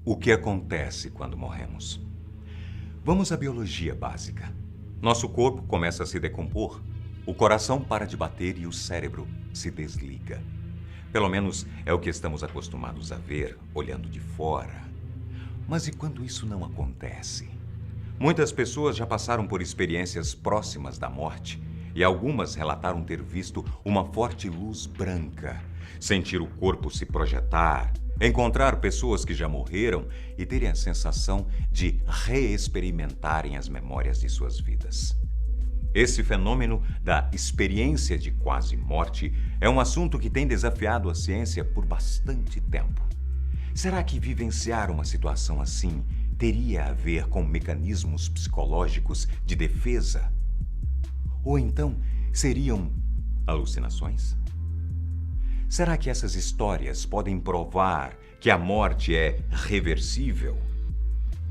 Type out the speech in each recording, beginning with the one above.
O que acontece quando morremos? Vamos à biologia básica. Nosso corpo começa a se decompor, o coração para de bater e o cérebro se desliga. Pelo menos é o que estamos acostumados a ver, olhando de fora. Mas e quando isso não acontece? Muitas pessoas já passaram por experiências próximas da morte e algumas relataram ter visto uma forte luz branca, sentir o corpo se projetar, encontrar pessoas que já morreram e terem a sensação de reexperimentarem as memórias de suas vidas. Esse fenômeno da experiência de quase morte é um assunto que tem desafiado a ciência por bastante tempo. Será que vivenciar uma situação assim teria a ver com mecanismos psicológicos de defesa? Ou então seriam alucinações? Será que essas histórias podem provar que a morte é reversível?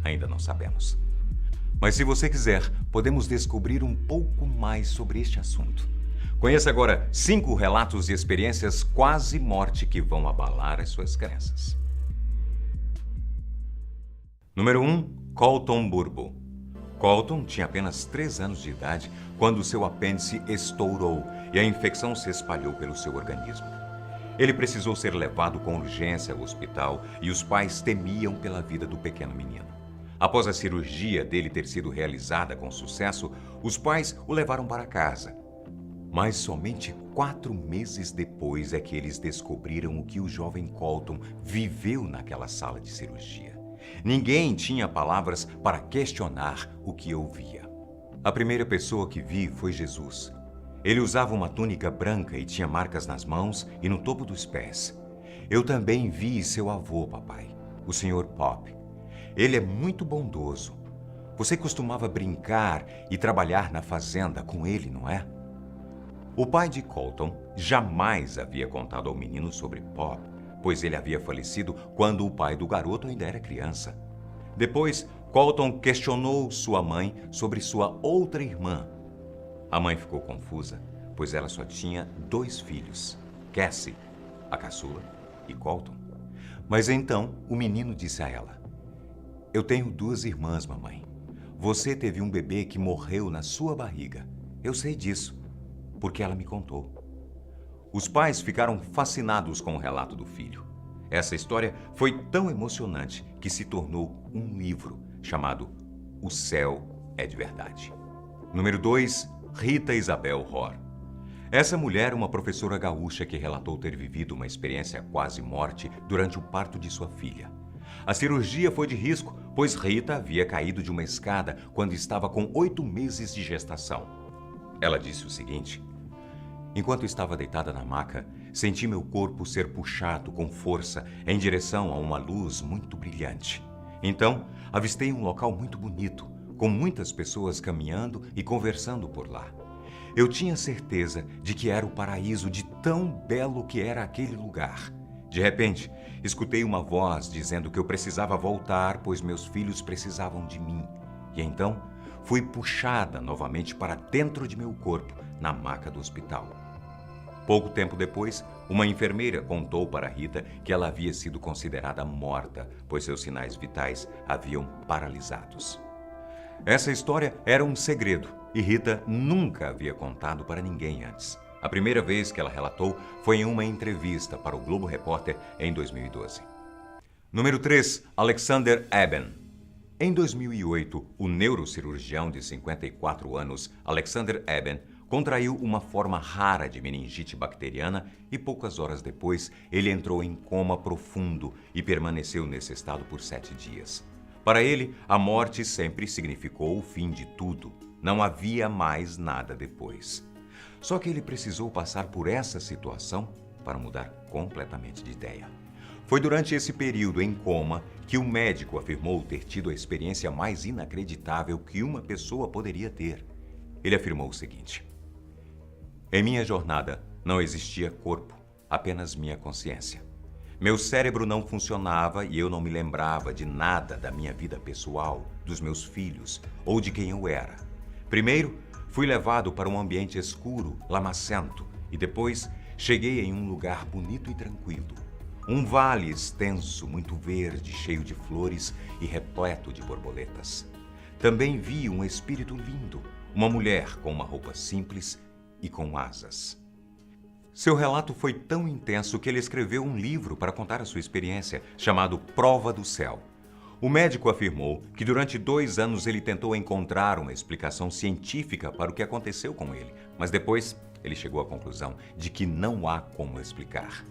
Ainda não sabemos. Mas se você quiser, podemos descobrir um pouco mais sobre este assunto. Conheça agora 5 relatos de experiências quase morte que vão abalar as suas crenças. Número 1. Colton Burbo. Colton tinha apenas 3 anos de idade quando seu apêndice estourou e a infecção se espalhou pelo seu organismo. Ele precisou ser levado com urgência ao hospital e os pais temiam pela vida do pequeno menino. Após a cirurgia dele ter sido realizada com sucesso, os pais o levaram para casa. Mas somente 4 meses depois é que eles descobriram o que o jovem Colton viveu naquela sala de cirurgia. Ninguém tinha palavras para questionar o que ouvia. A primeira pessoa que vi foi Jesus. Ele usava uma túnica branca e tinha marcas nas mãos e no topo dos pés. Eu também vi seu avô, papai, o Sr. Pop. Ele é muito bondoso. Você costumava brincar e trabalhar na fazenda com ele, não é? O pai de Colton jamais havia contado ao menino sobre Pop, pois ele havia falecido quando o pai do garoto ainda era criança. Depois, Colton questionou sua mãe sobre sua outra irmã. A mãe ficou confusa, pois ela só tinha 2 filhos, Cassie, a caçula, e Colton. Mas então o menino disse a ela: "Eu tenho 2 irmãs, mamãe. Você teve um bebê que morreu na sua barriga. Eu sei disso, porque ela me contou." Os pais ficaram fascinados com o relato do filho. Essa história foi tão emocionante que se tornou um livro chamado O Céu é de Verdade. Número 2. Rita Isabel Rohr. Essa mulher é uma professora gaúcha que relatou ter vivido uma experiência quase morte durante o parto de sua filha. A cirurgia foi de risco, pois Rita havia caído de uma escada quando estava com 8 meses de gestação. Ela disse o seguinte: "Enquanto estava deitada na maca, senti meu corpo ser puxado com força em direção a uma luz muito brilhante. Então, avistei um local muito bonito, com muitas pessoas caminhando e conversando por lá. Eu tinha certeza de que era o paraíso, de tão belo que era aquele lugar. De repente, escutei uma voz dizendo que eu precisava voltar, pois meus filhos precisavam de mim. E então, fui puxada novamente para dentro de meu corpo, na maca do hospital." Pouco tempo depois, uma enfermeira contou para Rita que ela havia sido considerada morta, pois seus sinais vitais haviam paralisados. Essa história era um segredo e Rita nunca havia contado para ninguém antes. A primeira vez que ela relatou foi em uma entrevista para o Globo Repórter em 2012. Número 3. Alexander Eben. Em 2008, o neurocirurgião de 54 anos, Alexander Eben, contraiu uma forma rara de meningite bacteriana e poucas horas depois ele entrou em coma profundo e permaneceu nesse estado por 7 dias. Para ele, a morte sempre significou o fim de tudo. Não havia mais nada depois. Só que ele precisou passar por essa situação para mudar completamente de ideia. Foi durante esse período em coma que o médico afirmou ter tido a experiência mais inacreditável que uma pessoa poderia ter. Ele afirmou o seguinte: "Em minha jornada não existia corpo, apenas minha consciência. Meu cérebro não funcionava e eu não me lembrava de nada da minha vida pessoal, dos meus filhos ou de quem eu era. Primeiro, fui levado para um ambiente escuro, lamacento, e depois cheguei em um lugar bonito e tranquilo. Um vale extenso, muito verde, cheio de flores e repleto de borboletas. Também vi um espírito lindo, uma mulher com uma roupa simples e com asas. Seu relato foi tão intenso que ele escreveu um livro para contar a sua experiência, chamado Prova do Céu. O médico afirmou que durante 2 anos ele tentou encontrar uma explicação científica para o que aconteceu com ele, mas depois ele chegou à conclusão de que não há como explicar.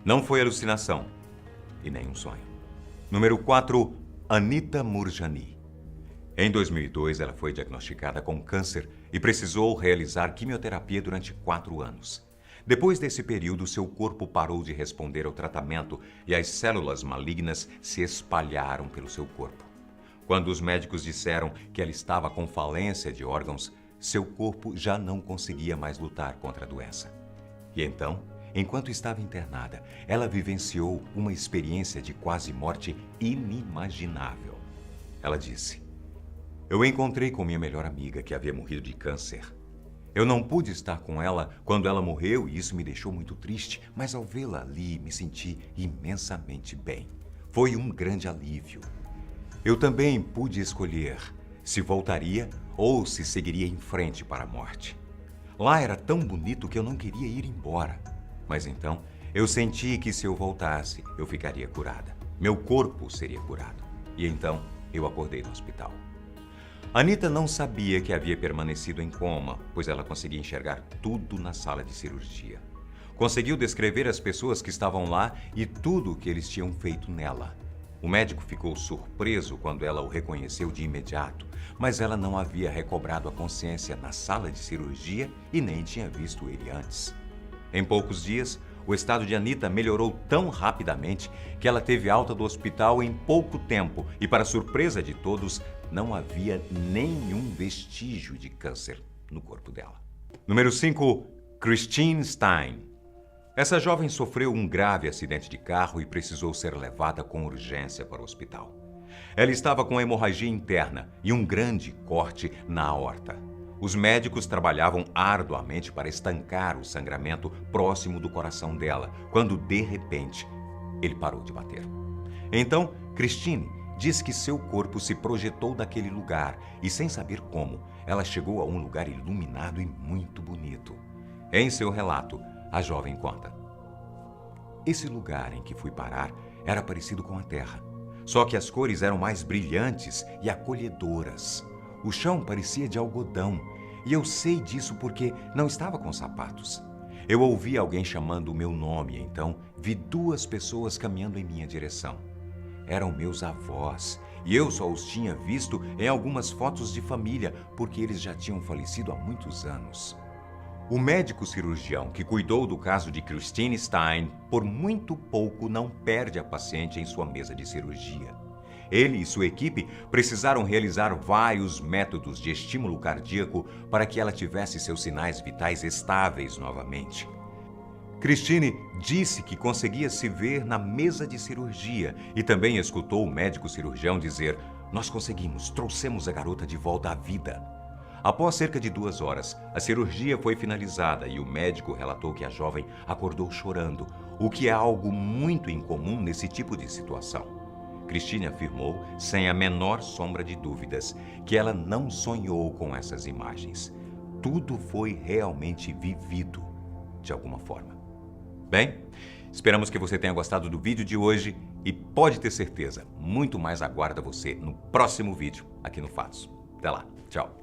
Não foi alucinação e nem um sonho. Número 4, Anita Moorjani. Em 2002, ela foi diagnosticada com câncer e precisou realizar quimioterapia durante 4 anos. Depois desse período, seu corpo parou de responder ao tratamento e as células malignas se espalharam pelo seu corpo. Quando os médicos disseram que ela estava com falência de órgãos, seu corpo já não conseguia mais lutar contra a doença. E então, enquanto estava internada, ela vivenciou uma experiência de quase morte inimaginável. Ela disse: "Eu encontrei com minha melhor amiga que havia morrido de câncer. Eu não pude estar com ela quando ela morreu e isso me deixou muito triste, mas ao vê-la ali me senti imensamente bem. Foi um grande alívio. Eu também pude escolher se voltaria ou se seguiria em frente para a morte. Lá era tão bonito que eu não queria ir embora. Mas então eu senti que se eu voltasse, eu ficaria curada. Meu corpo seria curado. E então eu acordei no hospital." Anita não sabia que havia permanecido em coma, pois ela conseguia enxergar tudo na sala de cirurgia. Conseguiu descrever as pessoas que estavam lá e tudo o que eles tinham feito nela. O médico ficou surpreso quando ela o reconheceu de imediato, mas ela não havia recobrado a consciência na sala de cirurgia e nem tinha visto ele antes. Em poucos dias, o estado de Anita melhorou tão rapidamente que ela teve alta do hospital em pouco tempo e, para surpresa de todos, não havia nenhum vestígio de câncer no corpo dela. Número 5, Christine Stein. Essa jovem sofreu um grave acidente de carro e precisou ser levada com urgência para o hospital. Ela estava com hemorragia interna e um grande corte na aorta. Os médicos trabalhavam arduamente para estancar o sangramento próximo do coração dela, quando, de repente, ele parou de bater. Então, Christine diz que seu corpo se projetou daquele lugar e, sem saber como, ela chegou a um lugar iluminado e muito bonito. Em seu relato, a jovem conta: "Esse lugar em que fui parar era parecido com a terra, só que as cores eram mais brilhantes e acolhedoras. O chão parecia de algodão, e eu sei disso porque não estava com sapatos. Eu ouvi alguém chamando o meu nome, então vi 2 pessoas caminhando em minha direção. Eram meus avós, e eu só os tinha visto em algumas fotos de família, porque eles já tinham falecido há muitos anos." O médico cirurgião que cuidou do caso de Christine Stein, por muito pouco não perde a paciente em sua mesa de cirurgia. Ele e sua equipe precisaram realizar vários métodos de estímulo cardíaco para que ela tivesse seus sinais vitais estáveis novamente. Christine disse que conseguia se ver na mesa de cirurgia e também escutou o médico cirurgião dizer: "Nós conseguimos, trouxemos a garota de volta à vida." Após cerca de 2 horas, a cirurgia foi finalizada e o médico relatou que a jovem acordou chorando, o que é algo muito incomum nesse tipo de situação. Christine afirmou, sem a menor sombra de dúvidas, que ela não sonhou com essas imagens. Tudo foi realmente vivido, de alguma forma. Bem, esperamos que você tenha gostado do vídeo de hoje e pode ter certeza, muito mais aguarda você no próximo vídeo aqui no Fatos. Até lá, tchau!